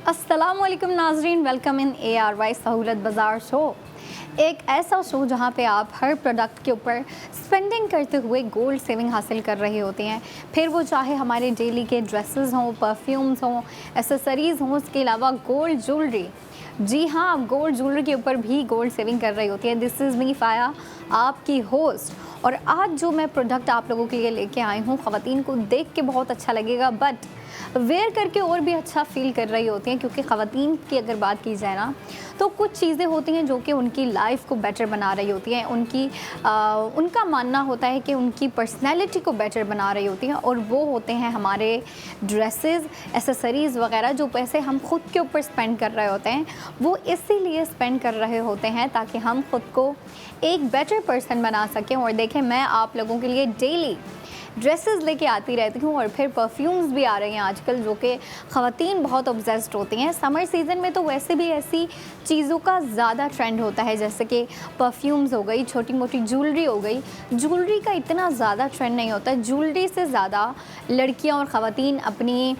अस्सलामुअलैकुम नाजरीन, welcome in ARY सहूलत बाज़ार शो। एक ऐसा शो जहां पे आप हर प्रोडक्ट के ऊपर स्पेंडिंग करते हुए गोल्ड सेविंग हासिल कर रहे होते हैं। फिर वो चाहे हमारे डेली के ड्रेसेस हों, परफ्यूम्स हों, एसेसरीज़ हों, उसके अलावा गोल्ड ज्वेलरी। जी हाँ, आप गोल्ड ज्वेलरी के ऊपर भी गोल्ड सेविंग कर रही होती है। दिस इज़ मी फ़ाया, आपकी होस्ट। और आज जो मैं प्रोडक्ट आप लोगों के लिए लेके आई हूँ, ख़वातीन को देख के बहुत अच्छा लगेगा बट वेयर करके और भी अच्छा फ़ील कर रही होती हैं, क्योंकि ख़वातीन की अगर बात की जाए ना, तो कुछ चीज़ें होती हैं जो कि उनकी लाइफ को बेटर बना रही होती हैं। उनका मानना होता है कि उनकी पर्सनैलिटी को बेटर बना रही होती हैं, और वो होते हैं हमारे ड्रेसेस, एसेसरीज़ वगैरह। जो पैसे हम खुद के ऊपर स्पेंड कर रहे होते हैं, वो इसीलिए स्पेंड कर रहे होते हैं ताकि हम खुद को एक बेटर पर्सन बना सकें। और देखें, मैं आप लोगों के लिए डेली ड्रेसेस लेके आती रहती हूँ, और फिर परफ्यूम्स भी आ रहे हैं आजकल जो कि ख़वातीन बहुत ऑब्सेस्ड होती हैं। समर सीज़न में तो वैसे भी ऐसी चीज़ों का ज़्यादा ट्रेंड होता है, जैसे कि परफ्यूम्स हो गई, छोटी मोटी ज्वेलरी हो गई। ज्वेलरी का इतना ज़्यादा ट्रेंड नहीं होता है। ज्वेलरी से ज़्यादा लड़कियाँ और ख़वातीन अपनी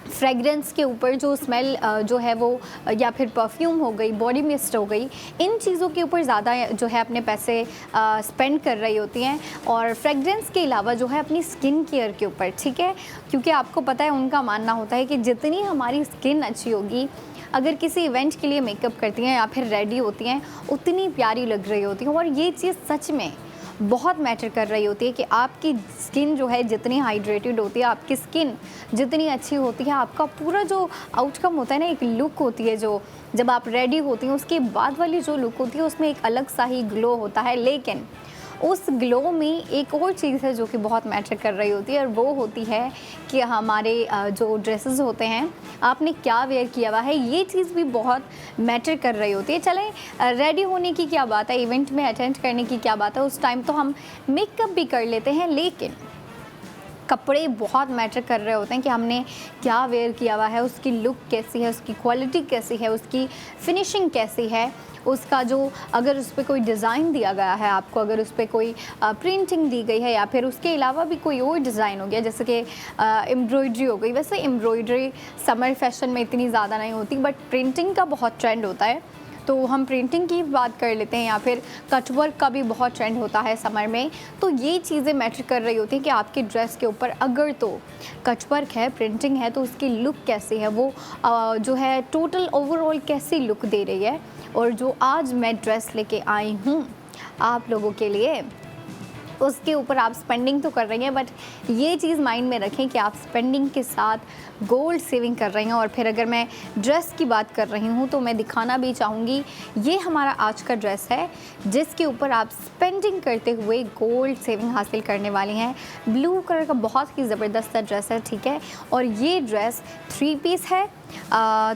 फ्रेगरेंस के ऊपर जो स्मेल जो है वो, या फिर परफ्यूम हो गई, बॉडी मिस्ट हो गई, इन चीज़ों के ऊपर ज़्यादा जो है अपने पैसे स्पेंड कर रही होती हैं। और फ्रेगरेंस के अलावा जो है अपनी स्किन केयर के ऊपर, ठीक है, क्योंकि आपको पता है उनका मानना होता है कि जितनी हमारी स्किन अच्छी होगी, अगर किसी इवेंट के लिए मेकअप करती हैं या फिर रेडी होती हैं, उतनी प्यारी लग रही होती हैं। और ये चीज़ सच में बहुत मैटर कर रही होती है कि आपकी स्किन जो है जितनी हाइड्रेटेड होती है, आपकी स्किन जितनी अच्छी होती है, आपका पूरा जो आउटकम होता है ना, एक लुक होती है जो जब आप रेडी होती हैं उसके बाद वाली जो लुक होती है, उसमें एक अलग सा ही ग्लो होता है। लेकिन उस ग्लो में एक और चीज़ है जो कि बहुत मैटर कर रही होती है, और वो होती है कि हमारे जो ड्रेसेस होते हैं, आपने क्या वेयर किया हुआ है, ये चीज़ भी बहुत मैटर कर रही होती है। चलें, रेडी होने की क्या बात है, इवेंट में अटेंड करने की क्या बात है, उस टाइम तो हम मेकअप भी कर लेते हैं, लेकिन कपड़े बहुत मैटर कर रहे होते हैं कि हमने क्या वेयर किया हुआ है, उसकी लुक कैसी है, उसकी क्वालिटी कैसी है, उसकी फिनिशिंग कैसी है, उसका जो अगर उस पर कोई डिज़ाइन दिया गया है आपको, अगर उस पर कोई प्रिंटिंग दी गई है, या फिर उसके अलावा भी कोई और डिज़ाइन हो गया, जैसे कि एम्ब्रॉयडरी हो गई। वैसे एम्ब्रॉयडरी समर फैशन में इतनी ज़्यादा नहीं होती, बट प्रिंटिंग का बहुत ट्रेंड होता है, तो हम प्रिंटिंग की बात कर लेते हैं। या फिर कटवर्क का भी बहुत ट्रेंड होता है समर में। तो ये चीज़ें मैटर कर रही होती हैं कि आपके ड्रेस के ऊपर अगर तो कटवर्क है, प्रिंटिंग है, तो उसकी लुक कैसी है, वो जो है टोटल ओवरऑल कैसी लुक दे रही है। और जो आज मैं ड्रेस लेके आई हूँ आप लोगों के लिए, उसके ऊपर आप स्पेंडिंग तो कर रही हैं, बट ये चीज़ माइंड में रखें कि आप स्पेंडिंग के साथ गोल्ड सेविंग कर रही हैं। और फिर अगर मैं ड्रेस की बात कर रही हूँ तो मैं दिखाना भी चाहूँगी, ये हमारा आज का ड्रेस है जिसके ऊपर आप स्पेंडिंग करते हुए गोल्ड सेविंग हासिल करने वाली हैं। ब्लू कलर का बहुत ही ज़बरदस्त ड्रेस है, ठीक है। और ये ड्रेस 3 पीस है।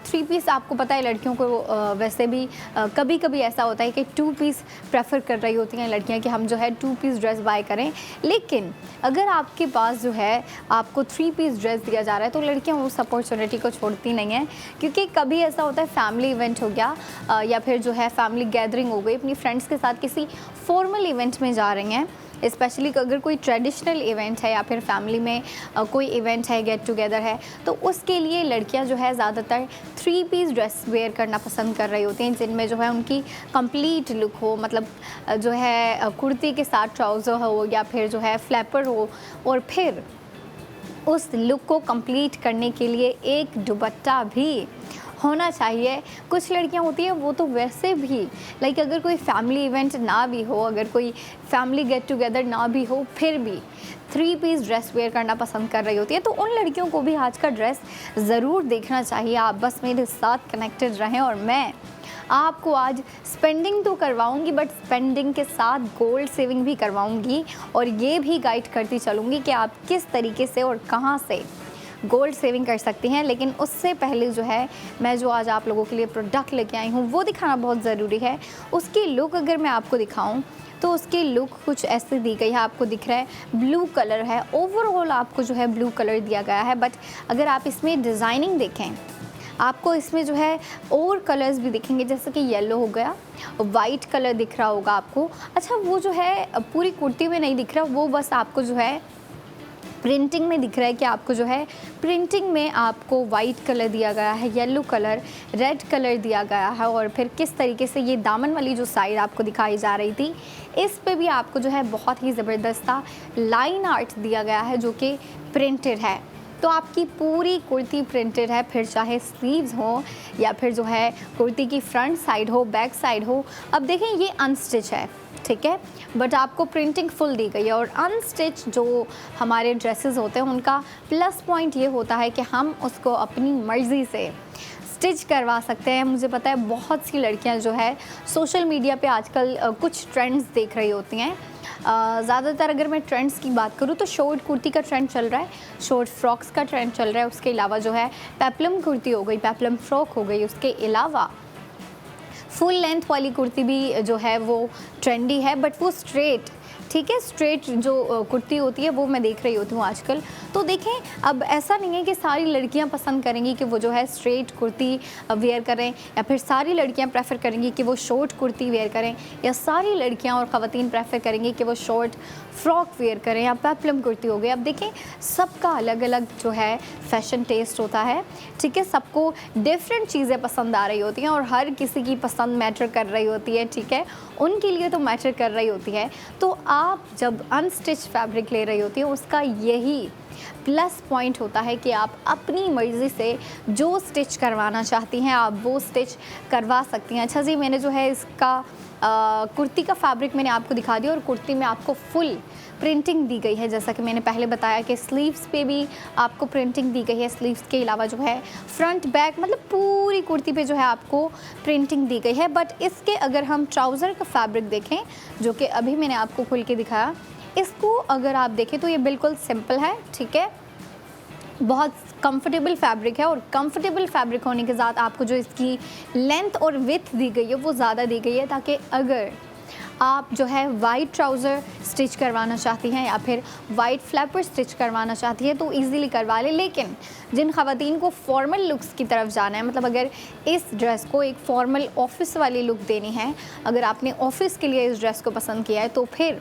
3 पीस आपको पता है लड़कियों को वैसे भी कभी कभी ऐसा होता है कि 2 पीस प्रेफर कर रही होती हैं लड़कियां कि हम जो है 2 पीस ड्रेस बाय करें। लेकिन अगर आपके पास जो है आपको 3 पीस ड्रेस दिया जा रहा है, तो लड़कियां उस अपॉर्चुनिटी को छोड़ती नहीं हैं, क्योंकि कभी ऐसा होता है फैमिली इवेंट हो गया, या फिर जो है फैमिली गैदरिंग हो गई, अपनी फ्रेंड्स के साथ किसी फॉर्मल इवेंट में जा रही हैं, स्पेशली अगर कोई ट्रेडिशनल इवेंट है या फिर फैमिली में कोई इवेंट है, गेट टुगेदर है, तो उसके लिए लड़कियां जो है ज़्यादातर 3 पीस ड्रेस वेयर करना पसंद कर रही होती हैं, जिनमें जो है उनकी कंप्लीट लुक हो, मतलब जो है कुर्ती के साथ ट्राउज़र हो या फिर जो है फ्लैपर हो, और फिर उस लुक को कंप्लीट करने के लिए एक दुपट्टा भी होना चाहिए। कुछ लड़कियां होती हैं वो तो वैसे भी लाइक अगर कोई फैमिली इवेंट ना भी हो, अगर कोई फैमिली गेट टुगेदर ना भी हो, फिर भी 3 पीस ड्रेस वेयर करना पसंद कर रही होती है। तो उन लड़कियों को भी आज का ड्रेस ज़रूर देखना चाहिए। आप बस मेरे साथ कनेक्टेड रहें, और मैं आपको आज स्पेंडिंग तो करवाऊंगी, बट स्पेंडिंग के साथ गोल्ड सेविंग भी करवाऊंगी, और ये भी गाइड करती चलूँगी कि आप किस तरीके से और कहाँ से गोल्ड सेविंग कर सकती हैं। लेकिन उससे पहले जो है मैं जो आज आप लोगों के लिए प्रोडक्ट लेके आई हूँ वो दिखाना बहुत ज़रूरी है। उसकी लुक अगर मैं आपको दिखाऊं तो उसकी लुक कुछ ऐसे दी गई है, आपको दिख रहा है ब्लू कलर है, ओवरऑल आपको जो है ब्लू कलर दिया गया है। बट अगर आप इसमें डिज़ाइनिंग देखें, आपको इसमें जो है और कलर्स भी दिखेंगे, जैसे कि येलो हो गया, वाइट कलर दिख रहा होगा आपको। अच्छा, वो जो है पूरी कुर्ती में नहीं दिख रहा, वो बस आपको जो है प्रिंटिंग में दिख रहा है कि आपको जो है प्रिंटिंग में आपको वाइट कलर दिया गया है, येलो कलर, रेड कलर दिया गया है, और फिर किस तरीके से ये दामन वाली जो साइड आपको दिखाई जा रही थी इस पे भी आपको जो है बहुत ही ज़बरदस्त लाइन आर्ट दिया गया है जो कि प्रिंटेड है। तो आपकी पूरी कुर्ती प्रिंटेड है, फिर चाहे स्लीव्स हो या फिर जो है कुर्ती की फ्रंट साइड हो, बैक साइड हो। अब देखें ये अनस्टिच है, ठीक है, बट आपको प्रिंटिंग फुल दी गई है। और अनस्टिच जो हमारे ड्रेसेस होते हैं उनका प्लस पॉइंट ये होता है कि हम उसको अपनी मर्ज़ी से स्टिच करवा सकते हैं। मुझे पता है बहुत सी लड़कियां जो है सोशल मीडिया पे आजकल कुछ ट्रेंड्स देख रही होती हैं। ज़्यादातर अगर मैं ट्रेंड्स की बात करूँ तो शॉर्ट कुर्ती का ट्रेंड चल रहा है, शॉर्ट फ्रॉक्स का ट्रेंड चल रहा है। उसके अलावा जो है पेप्लम कुर्ती हो गई, पेप्लम फ्रॉक हो गई। उसके अलावा फुल लेंथ वाली कुर्ती भी जो है वो ट्रेंडी है, बट वो स्ट्रेट, ठीक है, स्ट्रेट जो कुर्ती होती है वो मैं देख रही होती हूँ आजकल। तो देखें अब ऐसा नहीं है कि सारी लड़कियाँ पसंद करेंगी कि वो जो है स्ट्रेट कुर्ती वेयर करें, या फिर सारी लड़कियाँ प्रेफर करेंगी कि वो शॉर्ट कुर्ती वेयर करें, या सारी लड़कियाँ और ख़वातीन प्रेफर करेंगी कि वो शॉर्ट फ्रॉक वेयर करें या पेप्लम कुर्ती हो गई। अब देखें सबका अलग अलग जो है फ़ैशन टेस्ट होता है, ठीक है, सबको डिफरेंट चीज़ें पसंद आ रही होती हैं और हर किसी की पसंद मैटर कर रही होती है, ठीक है, उनके लिए तो मैटर कर रही होती है। तो आप जब अनस्टिच फैब्रिक ले रही होती है उसका यही प्लस पॉइंट होता है कि आप अपनी मर्ज़ी से जो स्टिच करवाना चाहती हैं आप वो स्टिच करवा सकती हैं। अच्छा जी, मैंने जो है इसका कुर्ती का फैब्रिक मैंने आपको दिखा दिया और कुर्ती में आपको फुल प्रिंटिंग दी गई है। जैसा कि मैंने पहले बताया कि स्लीव्स पे भी आपको प्रिंटिंग दी गई है। स्लीव्स के अलावा जो है फ्रंट बैक मतलब पूरी कुर्ती पे जो है आपको प्रिंटिंग दी गई है। बट इसके अगर हम ट्राउज़र का फैब्रिक देखें जो कि अभी मैंने आपको खुल के दिखाया, इसको अगर आप देखें तो ये बिल्कुल सिंपल है, ठीक है, बहुत कंफर्टेबल फैब्रिक है। और कंफर्टेबल फैब्रिक होने के साथ आपको जो इसकी लेंथ और विड्थ दी गई है वो ज़्यादा दी गई है, ताकि अगर आप जो है वाइट ट्राउज़र स्टिच करवाना चाहती हैं या फिर वाइट फ्लैपर स्टिच करवाना चाहती हैं तो इजीली करवा लें। लेकिन जिन ख़वातीन को फॉर्मल लुक्स की तरफ जाना है, मतलब अगर इस ड्रेस को एक फॉर्मल ऑफिस वाली लुक देनी है, अगर आपने ऑफिस के लिए इस ड्रेस को पसंद किया है तो फिर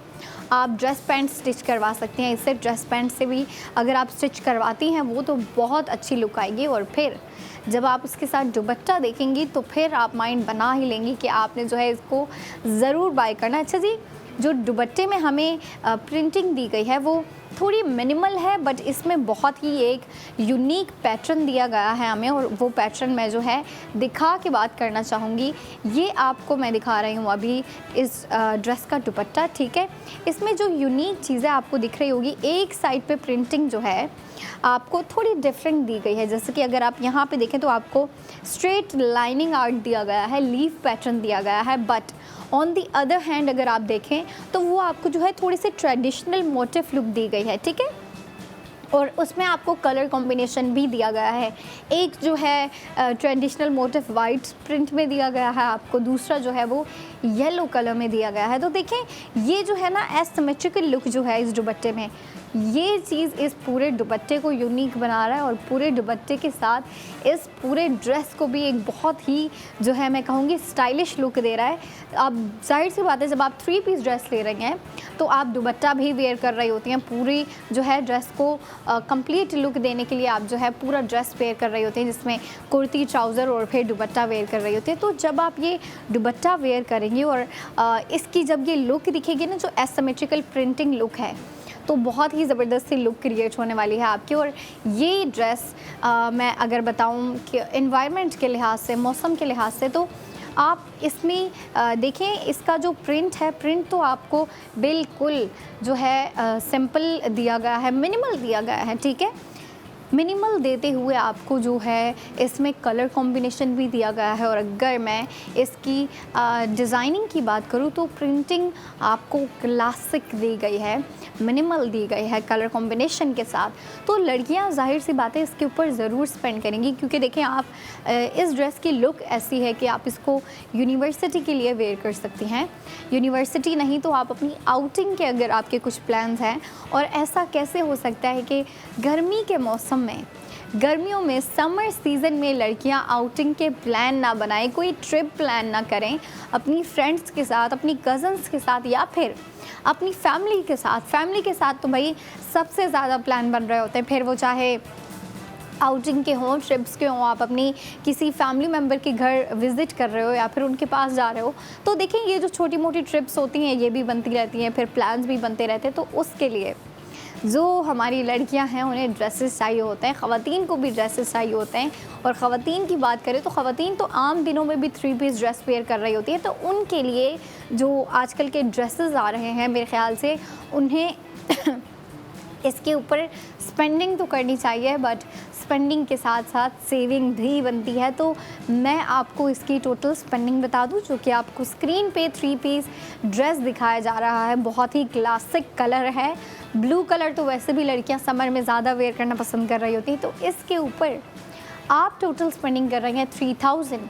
आप ड्रेस पैंट स्टिच करवा सकती हैं। इससे ड्रेस पैंट से भी अगर आप स्टिच करवाती हैं वो तो बहुत अच्छी लुक आएगी, और फिर जब आप उसके साथ दुपट्टा देखेंगी तो फिर आप माइंड बना ही लेंगी कि आपने जो है इसको ज़रूर बाय करना। अच्छा जी, जो दुपट्टे में हमें प्रिंटिंग दी गई है वो थोड़ी मिनिमल है, बट इसमें बहुत ही एक यूनिक पैटर्न दिया गया है हमें, और वो पैटर्न मैं जो है दिखा के बात करना चाहूँगी। ये आपको मैं दिखा रही हूँ अभी इस ड्रेस का दुपट्टा, ठीक है। इसमें जो यूनिक चीज़ें आपको दिख रही होगी, एक साइड पे प्रिंटिंग जो है आपको थोड़ी डिफरेंट दी गई है। जैसे कि अगर आप यहाँ पे देखें तो आपको स्ट्रेट लाइनिंग आर्ट दिया गया है, लीफ पैटर्न दिया गया है, but on the other hand अगर आप देखें तो वो आपको जो है थोड़ी सी ट्रेडिशनल मोटिव लुक दी गई है, ठीक है। और उसमें आपको कलर कॉम्बिनेशन भी दिया गया है। एक जो है ट्रेडिशनल मोटिव वाइट प्रिंट में दिया गया है आपको, दूसरा जो है वो येलो कलर में दिया गया है। तो देखें ये जो है ना एसिमेट्रिकल लुक जो है इस दुपट्टे में, ये चीज़ इस पूरे दुपट्टे को यूनिक बना रहा है और पूरे दुपट्टे के साथ इस पूरे ड्रेस को भी एक बहुत ही जो है मैं कहूँगी स्टाइलिश लुक दे रहा है। अब जाहिर सी बात है जब आप 3 पीस ड्रेस ले रही हैं तो आप दुपट्टा भी वेयर कर रही होती हैं, पूरी जो है ड्रेस को कंप्लीट लुक देने के लिए आप जो है पूरा ड्रेस वेयर कर रही होती हैं, जिसमें कुर्ती, ट्राउज़र और फिर दुपट्टा वेयर कर रही होती है। तो जब आप ये दुपट्टा वेयर करेंगी और इसकी जब ये लुक दिखेगी ना, जो एसिमेट्रिकल प्रिंटिंग लुक है, तो बहुत ही ज़बरदस्त सी लुक क्रिएट होने वाली है आपकी। और ये ड्रेस मैं अगर बताऊं कि एनवायरनमेंट के लिहाज से, मौसम के लिहाज से, तो आप इसमें देखें इसका जो प्रिंट है, प्रिंट तो आपको बिल्कुल जो है सिंपल दिया गया है, मिनिमल दिया गया है, ठीक है। मिनिमल देते हुए आपको जो है इसमें कलर कॉम्बिनेशन भी दिया गया है। और अगर मैं इसकी डिज़ाइनिंग की बात करूँ तो प्रिंटिंग आपको क्लासिक दी गई है, मिनिमल दी गई है कलर कॉम्बिनेशन के साथ। तो लड़कियां जाहिर सी बात है इसके ऊपर ज़रूर स्पेंड करेंगी, क्योंकि देखें आप इस ड्रेस की लुक ऐसी है कि आप इसको यूनिवर्सिटी के लिए वेयर कर सकती हैं। यूनिवर्सिटी नहीं तो आप अपनी आउटिंग के अगर आपके कुछ प्लान्स हैं, और ऐसा कैसे हो सकता है कि गर्मी के मौसम में गर्मियों में समर सीज़न में लड़कियां आउटिंग के प्लान ना बनाएं, कोई ट्रिप प्लान ना करें अपनी फ्रेंड्स के साथ, अपनी कज़न्स के साथ या फिर अपनी फैमिली के साथ। फैमिली के साथ तो भाई सबसे ज़्यादा प्लान बन रहे होते हैं, फिर वो चाहे आउटिंग के हों, ट्रिप्स के हों, आप अपनी किसी फैमिली मेम्बर के घर विज़िट कर रहे हो या फिर उनके पास जा रहे हो। तो देखिए ये जो छोटी मोटी ट्रिप्स होती हैं ये भी बनती रहती हैं, फिर प्लान्स भी बनते रहते हैं। तो उसके लिए जो हमारी लड़कियां हैं उन्हें ड्रेसेस चाहिए होते हैं, ख़वातीन को भी ड्रेसेस चाहिए होते हैं। और ख़वातीन की बात करें तो ख़वातीन तो आम दिनों में भी 3 पीस ड्रेस वेयर कर रही होती है, तो उनके लिए जो आजकल के ड्रेसेस आ रहे हैं मेरे ख़्याल से उन्हें इसके ऊपर स्पेंडिंग तो करनी चाहिए, बट स्पेंडिंग के साथ साथ सेविंग भी बनती है। तो मैं आपको इसकी टोटल स्पेंडिंग बता दूं, जो कि आपको स्क्रीन पे 3 पीस ड्रेस दिखाया जा रहा है। बहुत ही क्लासिक कलर है, ब्लू कलर तो वैसे भी लड़कियां समर में ज़्यादा वेयर करना पसंद कर रही होती हैं। तो इसके ऊपर आप टोटल स्पेंडिंग कर रही हैं 3000।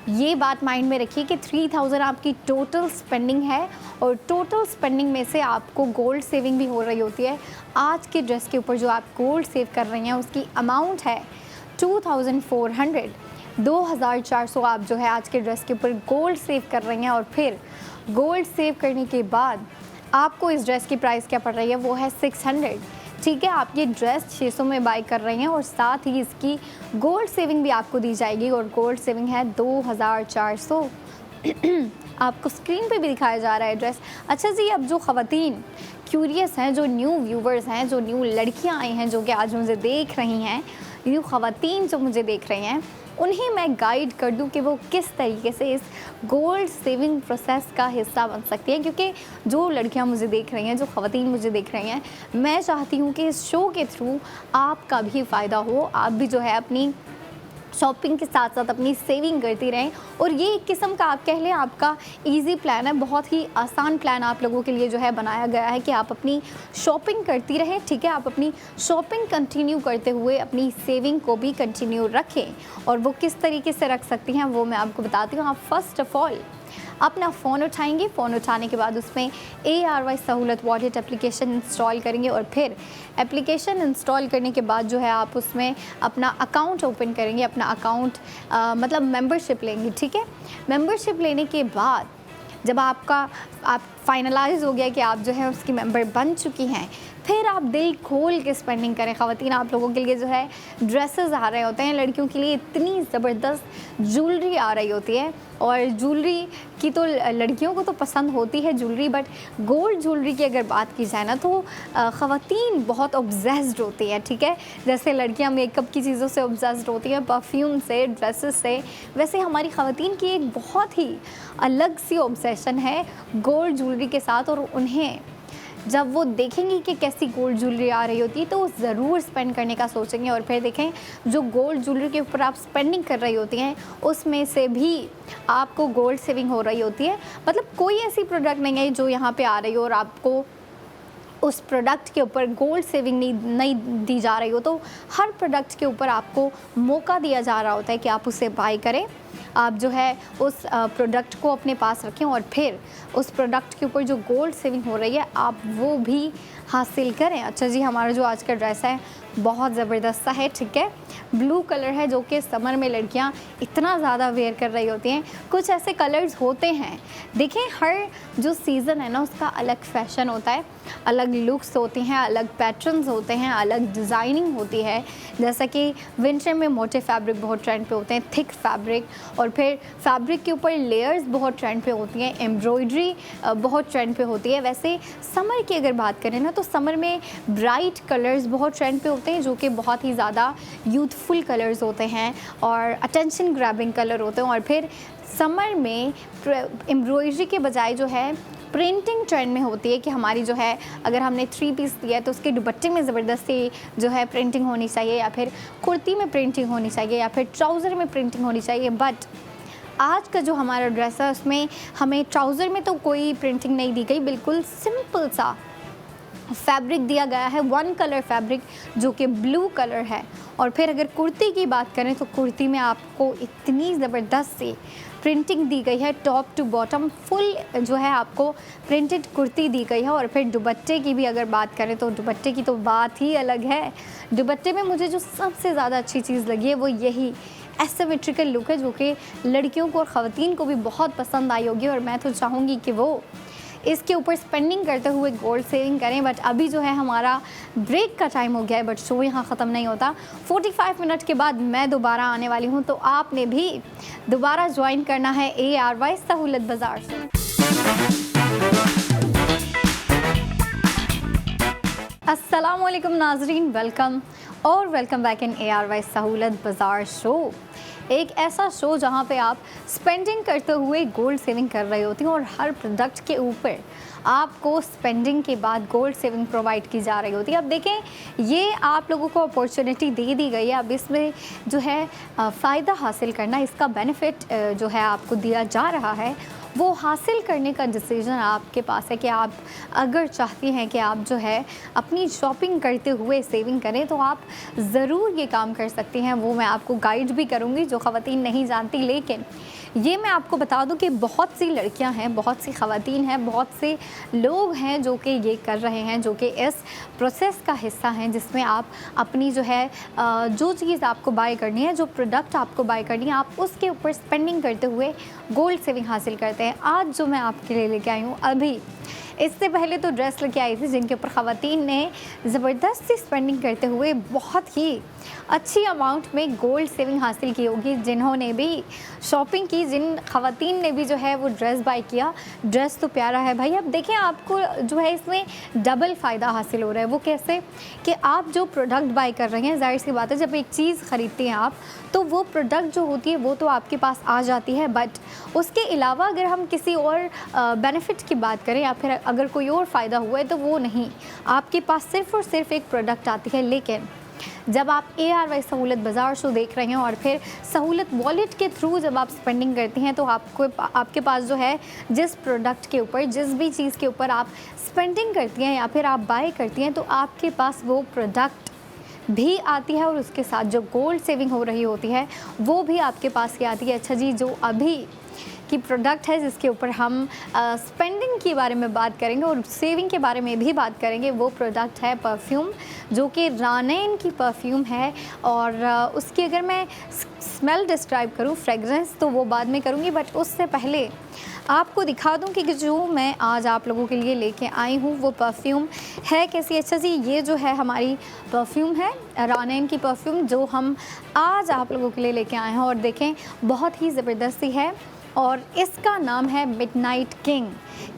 ये बात माइंड में रखिए कि 3000 आपकी टोटल स्पेंडिंग है, और टोटल स्पेंडिंग में से आपको गोल्ड सेविंग भी हो रही होती है। आज के ड्रेस के ऊपर जो आप गोल्ड सेव कर रही हैं उसकी अमाउंट है 2400, 2400 आप जो है आज के ड्रेस के ऊपर गोल्ड सेव कर रही हैं। और फिर गोल्ड सेव करने के बाद आपको इस ड्रेस की प्राइस क्या पड़ रही है, वो है 600। ठीक है, आप ये ड्रेस 600 में बाई कर रही हैं और साथ ही इसकी गोल्ड सेविंग भी आपको दी जाएगी, और गोल्ड सेविंग है 2400। आपको स्क्रीन पे भी दिखाया जा रहा है ड्रेस। अच्छा जी, अब जो ख़वातीन क्यूरियस हैं, जो न्यू व्यूवर्स हैं, जो न्यू लड़कियां आई हैं जो कि आज मुझे देख रही हैं, न्यू ख़वातीन जो मुझे देख रही हैं, उन्हें मैं गाइड कर दूं कि वो किस तरीके से इस गोल्ड सेविंग प्रोसेस का हिस्सा बन सकती हैं। क्योंकि जो लड़कियां मुझे देख रही हैं, जो ख़वातीन मुझे देख रही हैं, मैं चाहती हूं कि इस शो के थ्रू आपका भी फ़ायदा हो, आप भी जो है अपनी शॉपिंग के साथ साथ अपनी सेविंग करती रहें। और ये एक किस्म का आप कह लें आपका इजी प्लान है, बहुत ही आसान प्लान आप लोगों के लिए जो है बनाया गया है कि आप अपनी शॉपिंग करती रहें। ठीक है, आप अपनी शॉपिंग कंटिन्यू करते हुए अपनी सेविंग को भी कंटिन्यू रखें। और वो किस तरीके से रख सकती हैं वो मैं आपको बताती हूँ। आप फर्स्ट ऑफ ऑल अपना फ़ोन उठाएंगे, फ़ोन उठाने के बाद उसमें ARY सहूलत वॉलेट एप्लीकेशन इंस्टॉल करेंगे, और फिर एप्लीकेशन इंस्टॉल करने के बाद जो है आप उसमें अपना अकाउंट ओपन करेंगे, अपना अकाउंट मतलब मेंबरशिप लेंगे। ठीक है, मेंबरशिप लेने के बाद जब आप फाइनलाइज हो गया कि आप जो है उसकी मेंबर बन चुकी हैं, फिर आप दिल खोल के स्पेंडिंग करें। ख़वातीन, आप लोगों के लिए जो है ड्रेसेस आ रहे होते हैं, लड़कियों के लिए इतनी ज़बरदस्त ज्वेलरी आ रही होती है, और ज्वेलरी की तो लड़कियों को तो पसंद होती है ज्वेलरी, बट गोल्ड ज्वेलरी की अगर बात की जाए ना तो ख़वातीन बहुत ऑब्सेस्ड होती है। ठीक है, जैसे लड़कियां मेकअप की चीज़ों से ऑब्सेस्ड होती हैं, परफ्यूम से, ड्रेसेस से, वैसे हमारी ख़वातीन की एक बहुत ही अलग सी ऑब्सेशन है गोल्ड ज्वेलरी के साथ। और उन्हें जब वो देखेंगी कि कैसी गोल्ड ज्वेलरी आ रही होती है तो वो ज़रूर स्पेंड करने का सोचेंगे। और फिर देखें जो गोल्ड ज्वेलरी के ऊपर आप स्पेंडिंग कर रही होती हैं उसमें से भी आपको गोल्ड सेविंग हो रही होती है। मतलब कोई ऐसी प्रोडक्ट नहीं है जो यहाँ पे आ रही हो और आपको उस प्रोडक्ट के ऊपर गोल्ड सेविंग नहीं दी जा रही हो। तो हर प्रोडक्ट के ऊपर आपको मौका दिया जा रहा होता है कि आप उसे बाय करें, आप जो है उस प्रोडक्ट को अपने पास रखें, और फिर उस प्रोडक्ट के ऊपर जो गोल्ड सेविंग हो रही है आप वो भी हासिल करें। अच्छा जी, हमारा जो आज का ड्रेस है बहुत ज़बरदस्त सा है। ठीक है, ब्लू कलर है जो कि समर में लड़कियां इतना ज़्यादा वेयर कर रही होती हैं। कुछ ऐसे कलर्स होते हैं, देखें हर जो सीज़न है ना उसका अलग फैशन होता है, अलग लुक्स होती हैं, अलग पैटर्न्स होते हैं, अलग डिज़ाइनिंग होती है। जैसा कि विंटर में मोटे फैब्रिक बहुत ट्रेंड पे होते हैं, थिक फैब्रिक, और फिर फैब्रिक के ऊपर लेयर्स बहुत ट्रेंड पे होती हैं, एम्ब्रॉयडरी बहुत ट्रेंड पे होती है। वैसे समर की अगर बात करें ना तो समर में ब्राइट कलर्स बहुत ट्रेंड पे होते हैं जो कि बहुत ही ज़्यादा यूथफुल कलर्स होते हैं और अटेंशन ग्रैबिंग कलर होते हैं। और फिर समर में एम्ब्रॉयडरी के बजाय जो है प्रिंटिंग ट्रेंड में होती है कि हमारी जो है अगर हमने 3 पीस दिया है तो उसके दुपट्टे में ज़बरदस्ती जो है प्रिंटिंग होनी चाहिए, या फिर कुर्ती में प्रिंटिंग होनी चाहिए, या फिर ट्राउज़र में प्रिंटिंग होनी चाहिए। बट आज का जो हमारा ड्रेस है उसमें हमें ट्राउज़र में तो कोई प्रिंटिंग नहीं दी गई, बिल्कुल सिंपल सा फैब्रिक दिया गया है, वन कलर फैब्रिक जो कि ब्लू कलर है। और फिर अगर कुर्ती की बात करें तो कुर्ती में आपको इतनी ज़बरदस्त सी प्रिंटिंग दी गई है, टॉप टू बॉटम फुल जो है आपको प्रिंटेड कुर्ती दी गई है। और फिर दुपट्टे की भी अगर बात करें तो दुपट्टे की तो बात ही अलग है। दुपट्टे में मुझे जो सबसे ज़्यादा अच्छी चीज़ लगी है वो यही एसिमेट्रिकल लुक है, जो कि लड़कियों को और ख़वातीन को भी बहुत पसंद आई होगी। और मैं तो चाहूँगी कि वो इसके ऊपर स्पेंडिंग करते हुए गोल्ड सेविंग करें। बट अभी जो है हमारा ब्रेक का टाइम हो गया है, बट शो यहाँ ख़त्म नहीं होता। 45 मिनट के बाद मैं दोबारा आने वाली हूँ, तो आपने भी दोबारा ज्वाइन करना है ARY सहूलत बाज़ार से। अस्सलामुअलैकुम नाजरीन, वेलकम बैक इन ARY सहूलत बाज़ार शो। एक ऐसा शो जहाँ पे आप स्पेंडिंग करते हुए गोल्ड सेविंग कर रहे होती हैं और हर प्रोडक्ट के ऊपर आपको स्पेंडिंग के बाद गोल्ड सेविंग प्रोवाइड की जा रही होती है। अब देखें, ये आप लोगों को अपॉर्चुनिटी दे दी गई है। अब इसमें जो है फ़ायदा हासिल करना, इसका बेनिफिट जो है आपको दिया जा रहा है, वो हासिल करने का डिसीजन आपके पास है कि आप अगर चाहती हैं कि आप जो है अपनी शॉपिंग करते हुए सेविंग करें तो आप ज़रूर ये काम कर सकती हैं। वो मैं आपको गाइड भी करूँगी जो ख़वातीन नहीं जानती। लेकिन ये मैं आपको बता दूं कि बहुत सी लड़कियां हैं, बहुत सी ख़वातीन हैं, बहुत से लोग हैं जो कि ये कर रहे हैं, जो कि इस प्रोसेस का हिस्सा हैं, जिसमें आप अपनी जो है जो चीज़ आपको बाय करनी है, जो प्रोडक्ट आपको बाय करनी है, आप उसके ऊपर स्पेंडिंग करते हुए गोल्ड सेविंग हासिल करते हैं। आज जो मैं आपके लिए लेके आई हूँ, अभी इससे पहले तो ड्रेस लेके आई थी जिनके ऊपर ख़वातीन ने ज़बरदस्त सी स्पेंडिंग करते हुए बहुत ही अच्छी अमाउंट में गोल्ड सेविंग हासिल की होगी। जिन्होंने भी शॉपिंग की, जिन ख़वातीन ने भी जो है वो ड्रेस बाय किया, ड्रेस तो प्यारा है भाई। अब देखें, आपको जो है इसमें डबल फ़ायदा हासिल हो रहा है। वो कैसे कि आप जो प्रोडक्ट बाय कर रहे हैं, ज़ाहिर सी बात है जब एक चीज़ ख़रीदते हैं आप, तो वो प्रोडक्ट जो होती है वो तो आपके पास आ जाती है, बट उसके अलावा अगर हम किसी और बेनिफिट की बात करें या फिर अगर कोई और फ़ायदा हुआ है तो वो नहीं, आपके पास सिर्फ़ और सिर्फ एक प्रोडक्ट आती है। लेकिन जब आप ARY सहूलत बाज़ार शो देख रहे हैं और फिर सहूलत वॉलेट के थ्रू जब आप स्पेंडिंग करती हैं, तो आपके पास जो है जिस प्रोडक्ट के ऊपर, जिस भी चीज़ के ऊपर आप स्पेंडिंग करती हैं या फिर आप बाय करती हैं, तो आपके पास वो प्रोडक्ट भी आती है और उसके साथ जो गोल्ड सेविंग हो रही होती है वो भी आपके पास ही आती है। अच्छा जी, जो अभी की प्रोडक्ट है जिसके ऊपर हम स्पेंडिंग के बारे में बात करेंगे और सेविंग के बारे में भी बात करेंगे, वो प्रोडक्ट है परफ्यूम, जो कि रानैन की परफ्यूम है। और उसकी अगर मैं स्मेल डिस्क्राइब करूँ, फ्रेगरेंस, तो वो बाद में करूँगी, बट उससे पहले आपको दिखा दूं कि जो मैं आज आप लोगों के लिए लेके आई हूँ वो परफ्यूम है कैसी। अच्छा जी, ये जो है हमारी परफ्यूम है, रानैन की परफ्यूम, जो हम आज आप लोगों के लिए लेके आए हैं। और देखें, बहुत ही ज़बरदस्ती है और इसका नाम है मिडनाइट किंग।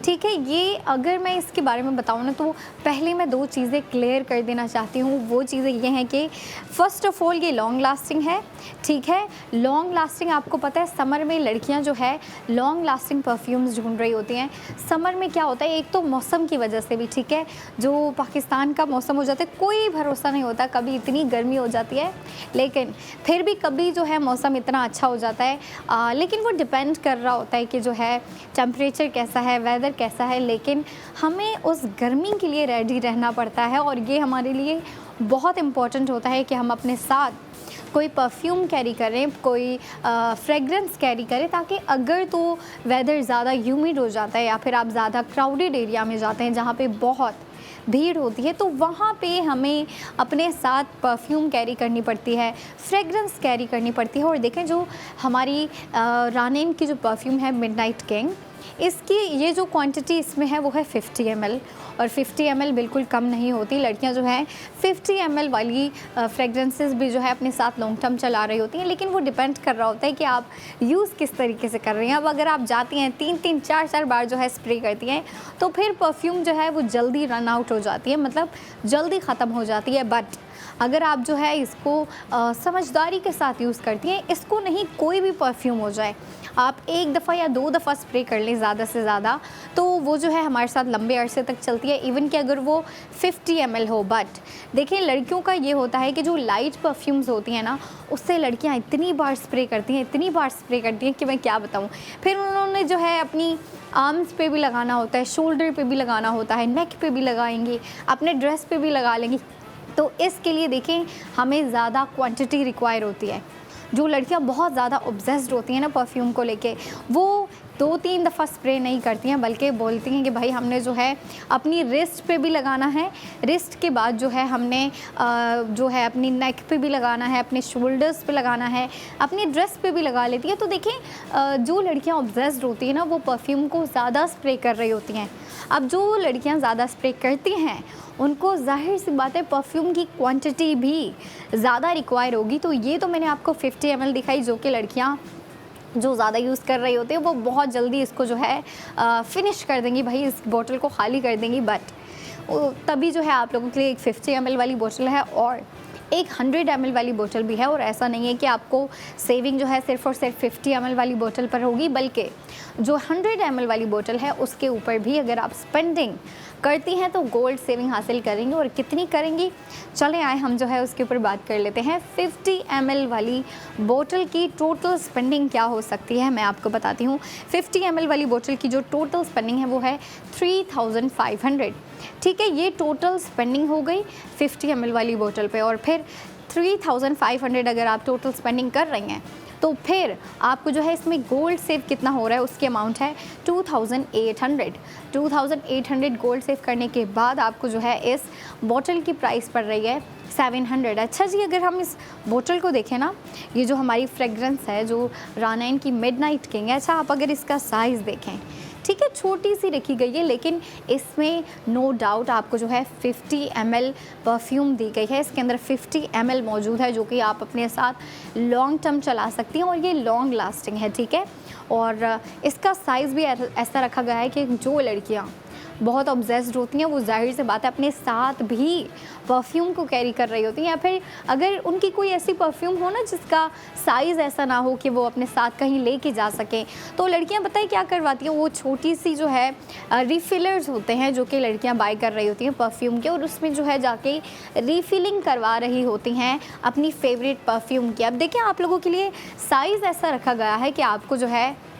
ठीक है, ये अगर मैं इसके बारे में बताऊँ ना, तो पहले मैं दो चीज़ें क्लियर कर देना चाहती हूँ। वो चीज़ें ये हैं कि फ़र्स्ट ऑफ़ ऑल ये लॉन्ग लास्टिंग है। ठीक है, लॉन्ग लास्टिंग, आपको पता है समर में लड़कियां जो है लॉन्ग लास्टिंग परफ्यूम्स ढूंढ रही होती हैं। समर में क्या होता है, एक तो मौसम की वजह से भी, ठीक है, जो पाकिस्तान का मौसम हो जाता है, कोई भरोसा नहीं होता, कभी इतनी गर्मी हो जाती है, लेकिन फिर भी कभी जो है मौसम इतना अच्छा हो जाता है। लेकिन वो डिपेंड कर रहा होता है कि जो है टेम्परेचर कैसा है, वेदर कैसा है, लेकिन हमें उस गर्मी के लिए रेडी रहना पड़ता है। और ये हमारे लिए बहुत इम्पॉर्टेंट होता है कि हम अपने साथ कोई परफ्यूम कैरी करें, कोई फ्रेगरेंस कैरी करें, ताकि अगर तो वेदर ज़्यादा ह्यूमिड हो जाता है या फिर आप ज़्यादा क्राउडेड एरिया में जाते हैं जहाँ पे बहुत भीड़ होती है, तो वहाँ पे हमें अपने साथ परफ्यूम कैरी करनी पड़ती है, फ्रेगरेंस कैरी करनी पड़ती है। और देखें, जो हमारी रानैन की जो परफ्यूम है मिडनाइट किंग, इसकी ये जो क्वांटिटी इसमें है वो है 50 ml, और 50 ml बिल्कुल कम नहीं होती। लड़कियां जो हैं 50 ml वाली फ्रेगरेंसेस भी जो है अपने साथ लॉन्ग टर्म चला रही होती हैं, लेकिन वो डिपेंड कर रहा होता है कि आप यूज़ किस तरीके से कर रही हैं। अब अगर आप जाती हैं 3-3, 4-4 बार जो है स्प्रे करती हैं, तो फिर परफ्यूम जो है वो जल्दी रन आउट हो जाती है, मतलब जल्दी ख़त्म हो जाती है। बट अगर आप जो है इसको समझदारी के साथ यूज़ करती हैं, इसको नहीं कोई भी परफ्यूम हो जाए, आप एक दफ़ा या 2 दफ़ा स्प्रे कर लें ज़्यादा से ज़्यादा, तो वो जो है हमारे साथ लंबे अरसे तक चलती है, इवन कि अगर वो 50 ml हो। बट देखिए लड़कियों का ये होता है कि जो लाइट परफ्यूम्स होती हैं ना, उससे लड़कियां इतनी बार स्प्रे करती हैं, इतनी बार स्प्रे करती हैं कि मैं क्या बताऊं। फिर उन्होंने जो है अपनी आर्म्स पे भी लगाना होता है, शोल्डर पे भी लगाना होता है, नेक पे भी लगाएंगी, अपने ड्रेस पे भी लगा लेंगी। तो इसके लिए देखें हमें ज़्यादा क्वांटिटी रिक्वायर होती है। जो लड़कियां बहुत ज़्यादा ऑब्सेस्ड होती हैं ना परफ्यूम को लेके, वो 2-3 दफ़ा स्प्रे नहीं करती हैं, बल्कि बोलती हैं कि भाई हमने जो है अपनी रिस्ट पे भी लगाना है, रिस्ट के बाद जो है हमने जो है अपनी नेक पे भी लगाना है, अपने शोल्डर्स पे लगाना है, अपनी ड्रेस पे भी लगा लेती है। तो देखें जो लड़कियां ऑब्सेस्ड होती हैं ना, वो परफ्यूम को ज़्यादा स्प्रे कर रही होती हैं। अब जो लड़कियां ज़्यादा स्प्रे करती हैं उनको ज़ाहिर सी बात है परफ्यूम की क्वांटिटी भी ज़्यादा रिक्वायर होगी। तो ये तो मैंने आपको 50 ml दिखाई, जो कि लड़कियां जो ज़्यादा यूज़ कर रही होती है वो बहुत जल्दी इसको जो है फिनिश कर देंगी, भाई इस बोतल को खाली कर देंगी। बट तभी जो है आप लोगों के लिए एक 50 ml वाली बोतल है और एक 100 ml वाली बोतल भी है। और ऐसा नहीं है कि आपको सेविंग जो है सिर्फ़ और सिर्फ 50 ml वाली बोतल पर होगी, बल्कि जो 100 ml वाली बोतल है उसके ऊपर भी अगर आप स्पेंडिंग करती हैं तो गोल्ड सेविंग हासिल करेंगी। और कितनी करेंगी, चले आए हम जो है उसके ऊपर बात कर लेते हैं। 50 ml वाली बोतल की टोटल स्पेंडिंग क्या हो सकती है मैं आपको बताती हूँ। 50 ml वाली बोतल की जो टोटल स्पेंडिंग है वो है 3500। ठीक है, ये टोटल स्पेंडिंग हो गई 50 ml वाली बोतल पे। और फिर 3500 अगर आप टोटल स्पेंडिंग कर रही हैं तो फिर आपको जो है इसमें गोल्ड सेव कितना हो रहा है, उसकी अमाउंट है 2800 गोल्ड सेव करने के बाद आपको जो है इस बोतल की प्राइस पड़ रही है 700। अच्छा जी, अगर हम इस बोतल को देखें ना, ये जो हमारी फ्रेगरेंस है जो रानाइन की मिडनाइट किंग है, अच्छा आप अगर इसका साइज़ देखें, ठीक है छोटी सी रखी गई है, लेकिन इसमें नो डाउट आपको जो है 50 ml परफ्यूम दी गई है। इसके अंदर 50 ml मौजूद है जो कि आप अपने साथ लॉन्ग टर्म चला सकती हैं और ये लॉन्ग लास्टिंग है। ठीक है, और इसका साइज़ भी ऐसा रखा गया है कि जो लड़कियाँ बहुत ऑब्सेस्ड होती हैं वो जाहिर से बात है अपने साथ भी परफ्यूम को कैरी कर रही होती हैं, या फिर अगर उनकी कोई ऐसी परफ्यूम हो ना जिसका साइज़ ऐसा ना हो कि वो अपने साथ कहीं लेके जा सकें, तो लड़कियां पता है क्या करवाती हैं, वो छोटी सी जो है रिफ़िलर्स होते हैं जो कि लड़कियां बाय कर रही होती हैं परफ्यूम के, और उसमें जो है जाके रीफिलिंग करवा रही होती हैं अपनी फेवरेट परफ्यूम की। अब देखिए आप लोगों के लिए साइज़ ऐसा रखा गया है कि आपको जो है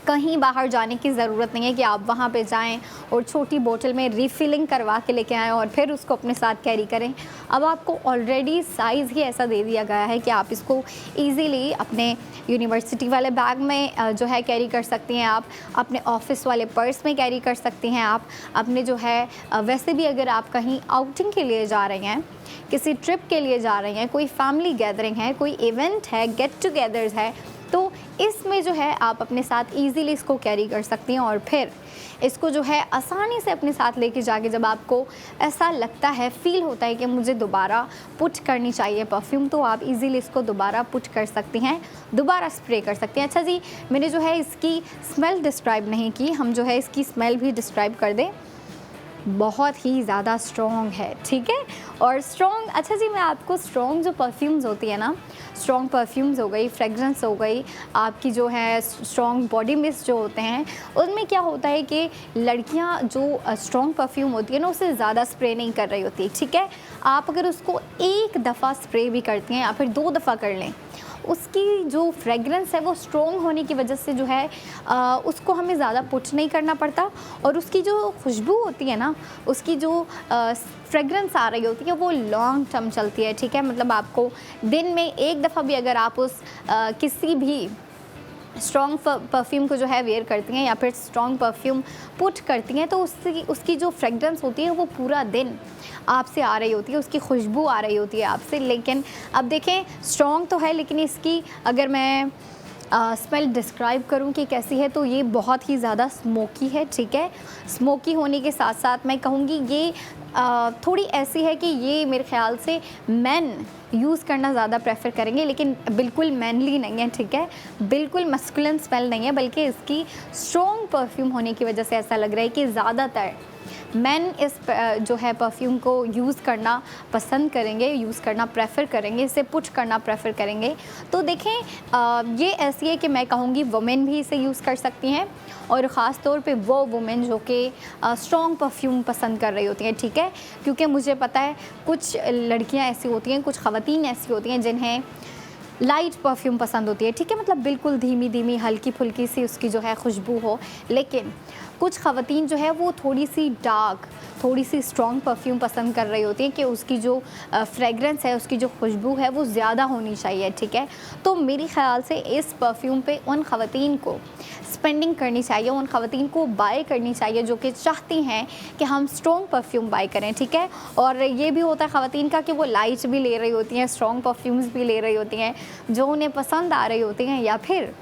कहीं बाहर जाने की ज़रूरत नहीं है कि आप वहाँ पे जाएं और छोटी बोतल में रीफिलिंग करवा के लेके आएँ और फिर उसको अपने साथ कैरी करें। अब आपको ऑलरेडी साइज़ ही ऐसा दे दिया गया है कि आप इसको इजीली अपने यूनिवर्सिटी वाले बैग में जो है कैरी कर सकती हैं, आप अपने ऑफिस वाले पर्स में कैरी कर सकती हैं, आप अपने जो है वैसे भी अगर आप कहीं आउटिंग के लिए जा रही हैं, किसी ट्रिप के लिए जा रही हैं, कोई फैमिली गैदरिंग है, कोई इवेंट है, गेट टुगेदर्स है, तो इसमें जो है आप अपने साथ इजीली इसको कैरी कर सकती हैं और फिर इसको जो है आसानी से अपने साथ लेके जाके जब आपको ऐसा लगता है, फील होता है कि मुझे दोबारा पुट करनी चाहिए परफ्यूम, तो आप इजीली इसको दोबारा पुट कर सकती हैं, दोबारा स्प्रे कर सकती हैं। अच्छा जी, मैंने जो है इसकी स्मेल डिस्क्राइब नहीं की, हम जो है इसकी स्मेल भी डिस्क्राइब कर दें। बहुत ही ज़्यादा स्ट्रॉन्ग है, ठीक है, और स्ट्रॉन्ग। अच्छा जी, मैं आपको स्ट्रॉन्ग जो परफ्यूम्स होती है ना, स्ट्रॉन्ग परफ्यूम्स हो गई, फ्रेगरेंस हो गई, आपकी जो है स्ट्रॉन्ग बॉडी मिस्ट जो होते हैं, उनमें क्या होता है कि लड़कियां जो स्ट्रॉन्ग परफ्यूम होती है ना उसे ज़्यादा स्प्रे नहीं कर रही होती। ठीक है, आप अगर उसको एक दफ़ा स्प्रे भी करती हैं या फिर 2 दफ़ा कर लें, उसकी जो फ्रेगरेंस है वो स्ट्रॉन्ग होने की वजह से जो है उसको हमें ज़्यादा पुट नहीं करना पड़ता, और उसकी जो खुशबू होती है ना, उसकी जो फ्रेगरेंस आ रही होती है वो लॉन्ग टर्म चलती है। ठीक है, मतलब आपको दिन में एक दफ़ा भी अगर आप उस किसी भी स्ट्रॉन्ग परफ्यूम को जो है वेयर करती हैं या फिर स्ट्रॉन्ग परफ्यूम पुट करती हैं, तो उसकी जो फ्रेगरेंस होती है वो पूरा दिन आपसे आ रही होती है, उसकी खुशबू आ रही होती है आपसे। लेकिन अब देखें स्ट्रॉन्ग तो है, लेकिन इसकी अगर मैं स्मेल डिस्क्राइब करूं कि कैसी है, तो ये बहुत ही ज़्यादा स्मोकी है। ठीक है, स्मोकी होने के साथ साथ मैं कहूँगी ये थोड़ी ऐसी है कि ये मेरे ख्याल से मैन यूज़ करना ज़्यादा प्रेफर करेंगे, लेकिन बिल्कुल मैनली नहीं है। ठीक है, बिल्कुल मस्कुलिन स्मेल नहीं है, बल्कि इसकी स्ट्रॉन्ग परफ्यूम होने की वजह से ऐसा लग रहा है कि ज़्यादातर मेन इस जो है परफ्यूम को यूज़ करना पसंद करेंगे, यूज़ करना प्रेफर करेंगे, इसे पुट करना प्रेफर करेंगे। तो देखें ये ऐसी है कि मैं कहूँगी वुमेन भी इसे यूज़ कर सकती हैं, और ख़ास तौर पे वो वुमेन जो कि स्ट्रॉन्ग परफ्यूम पसंद कर रही होती हैं, ठीक है। क्योंकि मुझे पता है कुछ लड़कियां ऐसी होती हैं, कुछ ख़वातीन ऐसी होती हैं जिन्हें लाइट परफ्यूम पसंद होती है, ठीक है, मतलब बिल्कुल धीमी धीमी हल्की फुल्की सी उसकी जो है खुशबू हो। लेकिन कुछ ख़वातीन जो है वो थोड़ी सी डार्क, थोड़ी सी स्ट्रॉन्ग परफ्यूम पसंद कर रही होती हैं कि उसकी जो फ्रेगरेंस है, उसकी जो खुशबू है वो ज़्यादा होनी चाहिए, ठीक है। तो मेरे ख़्याल से इस परफ्यूम पे उन ख़वातीन को स्पेंडिंग करनी चाहिए, उन ख़वातीन को बाय करनी चाहिए जो कि चाहती हैं कि हम स्ट्रॉन्ग परफ्यूम बाय करें, ठीक है। और ये भी होता है ख़वातीन का कि वो लाइट भी ले रही होती हैं, स्ट्रॉन्ग परफ्यूम्स भी ले रही होती हैं जो उन्हें पसंद आ रही होती हैं, या फिर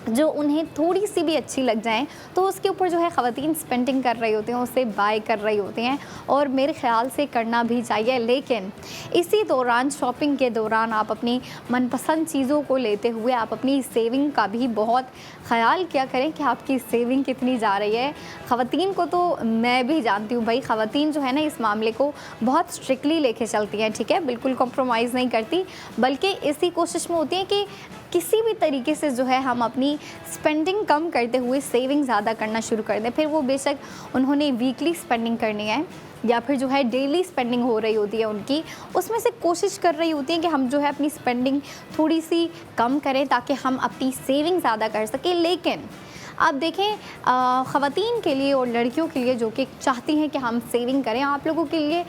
जो उन्हें थोड़ी सी भी अच्छी लग जाएं तो उसके ऊपर जो है ख़वातीन स्पेंडिंग कर रही होती हैं, उसे बाय कर रही होती हैं, और मेरे ख़्याल से करना भी चाहिए। लेकिन इसी दौरान, शॉपिंग के दौरान, आप अपनी मनपसंद चीज़ों को लेते हुए आप अपनी सेविंग का भी बहुत ख़्याल किया करें कि आपकी सेविंग कितनी जा रही है। ख़वातीन को तो मैं भी जानती हूँ भाई, ख़वातीन जो है ना इस मामले को बहुत स्ट्रिक्टली लेके चलती हैं, ठीक है, बिल्कुल कॉम्प्रोमाइज़ नहीं करती, बल्कि इसी कोशिश में होती है कि किसी भी तरीके से जो है हम अपनी स्पेंडिंग कम करते हुए सेविंग ज़्यादा करना शुरू कर दें। फिर वो बेशक उन्होंने वीकली स्पेंडिंग करनी है या फिर जो है डेली स्पेंडिंग हो रही होती है उनकी, उसमें से कोशिश कर रही होती है कि हम जो है अपनी स्पेंडिंग थोड़ी सी कम करें ताकि हम अपनी सेविंग ज़्यादा कर सकें। लेकिन आप देखें ख़वातीन के लिए और लड़कियों के लिए जो कि चाहती हैं कि हम सेविंग करें, आप लोगों के लिए,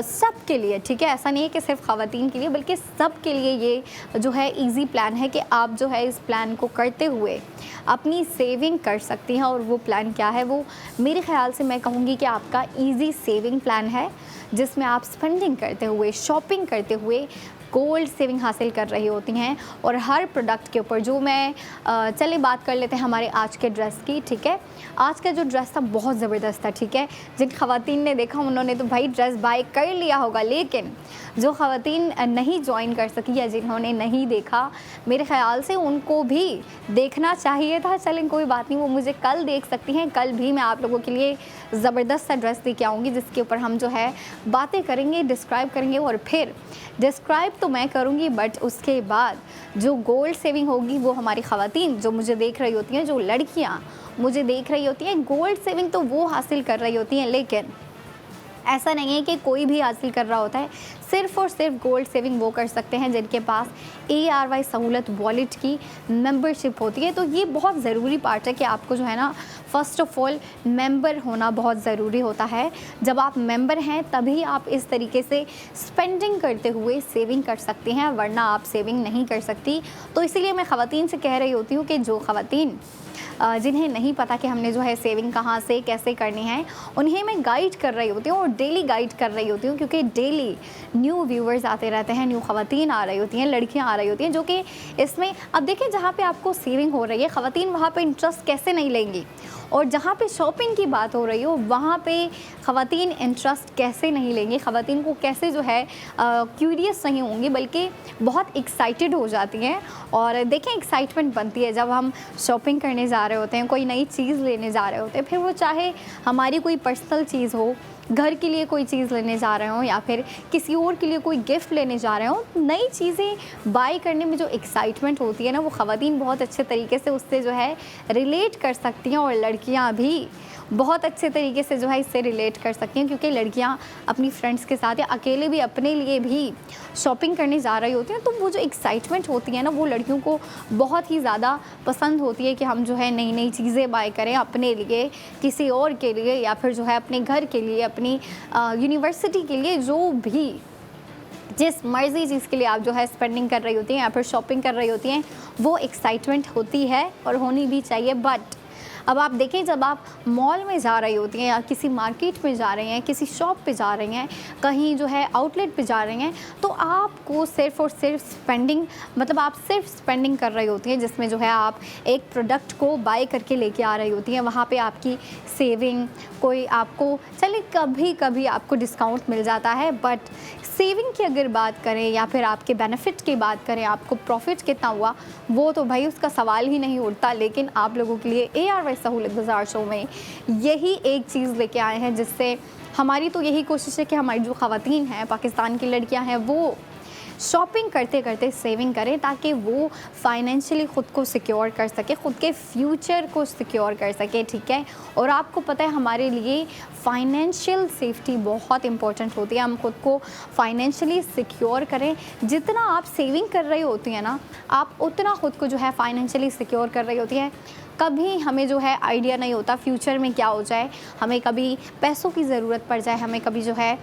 सब के लिए, ठीक है, ऐसा नहीं है कि सिर्फ ख़वातीन के लिए बल्कि सब के लिए ये जो है इजी प्लान है कि आप जो है इस प्लान को करते हुए अपनी सेविंग कर सकती हैं। और वो प्लान क्या है, वो मेरे ख़्याल से मैं कहूँगी कि आपका ईजी सेविंग प्लान है, जिसमें आप स्पेंडिंग करते हुए, शॉपिंग करते हुए गोल्ड सेविंग हासिल कर रही होती हैं। और हर प्रोडक्ट के ऊपर जो मैं चलिए बात कर लेते हैं हमारे आज के ड्रेस की, ठीक है। आज का जो ड्रेस था बहुत ज़बरदस्त था, ठीक है। जिन ख़वातीन ने देखा उन्होंने तो भाई ड्रेस बाय कर लिया होगा, लेकिन जो ख़वातीन नहीं ज्वाइन कर सकी या जिन्होंने नहीं देखा, मेरे ख़्याल से उनको भी देखना चाहिए था। चलें कोई बात नहीं, वो मुझे कल देख सकती हैं। कल भी मैं आप लोगों के लिए ज़बरदस्त सा ड्रेस लेके आऊँगी जिसके ऊपर हम जो है बातें करेंगे, डिस्क्राइब करेंगे। और फिर डिस्क्राइब तो मैं करूँगी, बट उसके बाद जो गोल्ड सेविंग होगी वो हमारी ख़वातीन जो मुझे देख रही होती हैं, जो लड़कियाँ मुझे देख रही होती हैं, गोल्ड सेविंग तो वो हासिल कर रही होती हैं। लेकिन ऐसा नहीं है कि कोई भी हासिल कर रहा होता है, सिर्फ़ और सिर्फ गोल्ड सेविंग वो कर सकते हैं जिनके पास ARY सहूलत वॉलेट की मेंबरशिप होती है। तो ये बहुत ज़रूरी पार्ट है कि आपको जो है ना फ़र्स्ट ऑफ़ ऑल मेंबर होना बहुत ज़रूरी होता है। जब आप मेंबर हैं तभी आप इस तरीके से स्पेंडिंग करते हुए सेविंग कर सकती हैं, वरना आप सेविंग नहीं कर सकती। तो इसीलिए मैं ख़वातीन से कह रही होती हूँ कि जो ख़वातीन जिन्हें नहीं पता कि हमने जो है सेविंग कहाँ से कैसे करनी है, उन्हें मैं गाइड कर रही होती हूँ और डेली गाइड कर रही होती हूँ, क्योंकि डेली न्यू व्यूवर्स आते रहते हैं, न्यू ख़वातीन आ रही होती हैं, लड़कियाँ आ रही होती हैं जो कि इसमें, अब देखिए जहाँ पे आपको सेविंग हो रही है ख़वातीन वहाँ पे इंटरेस्ट कैसे नहीं लेंगी, और जहाँ पे शॉपिंग की बात हो रही हो वहाँ पे ख़वातीन इंटरेस्ट कैसे नहीं लेंगी, ख़वातीन को कैसे जो है क्यूरियस नहीं होंगी बल्कि बहुत एक्साइटेड हो जाती हैं। और देखें एक्साइटमेंट बनती है जब हम शॉपिंग करने जा रहे होते हैं, कोई नई चीज़ लेने जा रहे होते हैं, फिर वो चाहे हमारी कोई पर्सनल चीज़ हो, घर के लिए कोई चीज़ लेने जा रहे हो या फिर किसी और के लिए कोई गिफ्ट लेने जा रहे हो, नई चीज़ें बाय करने में जो एक्साइटमेंट होती है ना, वो ख़वातीन बहुत अच्छे तरीके से उससे जो है रिलेट कर सकती हैं, और लड़कियां भी बहुत अच्छे तरीके से जो है इससे रिलेट कर सकती हैं, क्योंकि लड़कियां अपनी फ्रेंड्स के साथ या अकेले भी अपने लिए भी शॉपिंग करने जा रही होती हैं। तो वो जो एक्साइटमेंट होती है ना, वो लड़कियों को बहुत ही ज़्यादा पसंद होती है कि हम जो है नई नई चीज़ें बाय करें अपने लिए, किसी और के लिए, या फिर जो है अपने घर के लिए, अपनी यूनिवर्सिटी के लिए, जो भी जिस मर्ज़ी चीज़ के लिए आप जो है स्पेंडिंग कर रही होती हैं या फिर शॉपिंग कर रही होती हैं, वो एक्साइटमेंट होती है और होनी भी चाहिए। बट अब आप देखें, जब आप मॉल में जा रही होती हैं या किसी मार्केट में जा रही हैं, किसी शॉप पे जा रही हैं, कहीं जो है आउटलेट पे जा रही हैं, तो आपको सिर्फ़ और सिर्फ स्पेंडिंग, मतलब आप सिर्फ स्पेंडिंग कर रही होती हैं जिसमें जो है आप एक प्रोडक्ट को बाय करके लेके आ रही होती हैं। वहाँ पे आपकी सेविंग, कोई आपको चलिए कभी कभी आपको डिस्काउंट मिल जाता है, बट सेविंग की अगर बात करें या फिर आपके बेनिफिट की बात करें, आपको प्रॉफिट कितना हुआ, वो तो भाई उसका सवाल ही नहीं उठता। लेकिन आप लोगों के लिए ARY ARY सहूलत बाज़ार शो में यही एक चीज़ लेके आए हैं, जिससे हमारी तो यही कोशिश है कि हमारी जो ख़वातीन हैं, पाकिस्तान की लड़कियां हैं, वो शॉपिंग करते करते सेविंग करें, ताकि वो फाइनेंशियली ख़ुद को सिक्योर कर सके, ख़ुद के फ्यूचर को सिक्योर कर सके, ठीक है। और आपको पता है हमारे लिए फाइनेंशियल सेफ्टी बहुत इंपॉर्टेंट होती है। हम ख़ुद को फाइनेंशियली सिक्योर करें। जितना आप सेविंग कर रही होती हैं ना, आप उतना ख़ुद को जो है फाइनेंशियली सिक्योर कर रही होती हैं। कभी हमें जो है आइडिया नहीं होता फ्यूचर में क्या हो जाए, हमें कभी पैसों की ज़रूरत पड़ जाए, हमें कभी जो है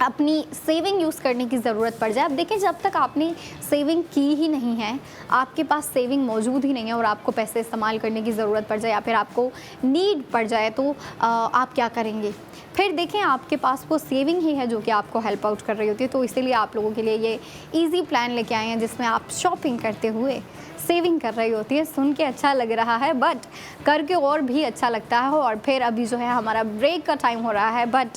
अपनी सेविंग यूज़ करने की ज़रूरत पड़ जाए। अब देखिए, जब तक आपने सेविंग की ही नहीं है, आपके पास सेविंग मौजूद ही नहीं है और आपको पैसे इस्तेमाल करने की ज़रूरत पड़ जाए या फिर आपको नीड पड़ जाए, तो आप क्या करेंगे? फिर देखें, आपके पास वो सेविंग ही है जो कि आपको हेल्प आउट कर रही होती है। तो इसीलिए आप लोगों के लिए ये ईजी प्लान लेके आए हैं, जिसमें आप शॉपिंग करते हुए सेविंग कर रही होती है। सुन के अच्छा लग रहा है, बट करके और भी अच्छा लगता है। और फिर अभी जो है हमारा ब्रेक का टाइम हो रहा है, बट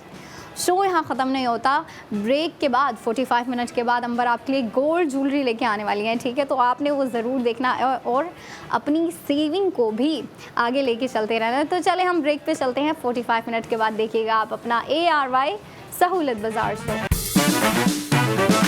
शो यहाँ ख़त्म नहीं होता। ब्रेक के बाद 45 मिनट के बाद अंबर आपके लिए गोल्ड ज्वेलरी लेके आने वाली हैं, ठीक है। तो आपने वो ज़रूर देखना और अपनी सेविंग को भी आगे लेके चलते रहना। तो चले हम ब्रेक पे चलते हैं। 45 मिनट के बाद देखिएगा आप अपना ARY सहूलत बाज़ार शो।